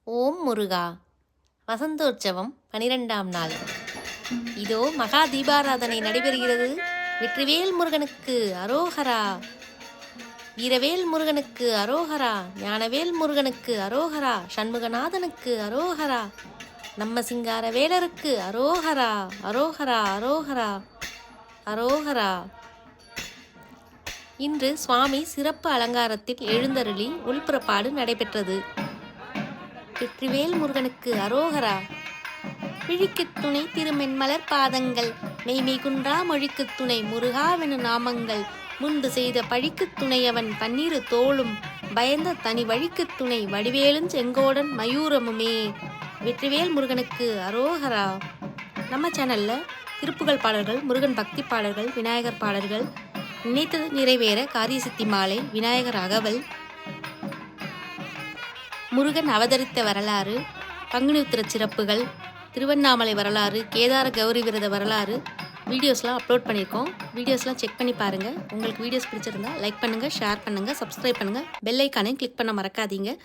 ஓம் முருகா. வசந்தோற்சவம் 12ஆம் நாள். இதோ மகா தீபாராதனை நடைபெறுகிறது. வெற்றிவேல் முருகனுக்கு அரோகரா. வீரவேல் முருகனுக்கு அரோகரா. ஞானவேல் முருகனுக்கு அரோகரா. சண்முகநாதனுக்கு அரோகரா. நம்ம சிங்கார வேலருக்கு அரோகரா. அரோகரா அரோகரா அரோகரா. இன்று சுவாமி சிறப்பு அலங்காரத்தில் எழுந்தருளி உள்புறப்பாடு நடைபெற்றது. வெற்றிவேல் முருகனுக்கு அரோகரா. விழிக்குத் துணை திருமென்மலர் பாதங்கள், மெய்மை குன்றா மொழிக்குத் துணை முருகாவெனு நாமங்கள், முன்பு செய்த பழிக்குத் துணையவன் பன்னிரு தோளும், பயந்த தனி வழிக்குத் துணை வடிவேலும் செங்கோடன் மயூரமுமே. வெற்றிவேல் முருகனுக்கு அரோகரா. நம்ம சேனல்ல திருப்புகழ் பாடல்கள், முருகன் பக்தி பாடல்கள், விநாயகர் பாடல்கள், நினைத்தது நிறைவேற காரியசித்தி மாலை, விநாயகர் அகவல், முருகன் அவதரித்த வரலாறு, பங்குனி உத்திர சிறப்புகள், திருவண்ணாமலை வரலாறு, கேதார கௌரி விரத வரலாறு வீடியோஸ்லாம் அப்லோட் பண்ணியிருக்கோம். வீடியோஸ்லாம் செக் பண்ணி பாருங்கள். உங்களுக்கு வீடியோஸ் பிடிச்சிருந்தா லைக் பண்ணுங்கள், ஷேர் பண்ணுங்கள், சப்ஸ்கிரைப் பண்ணுங்கள், பெல் ஐக்கானையும் கிளிக் பண்ண மறக்காதீங்க.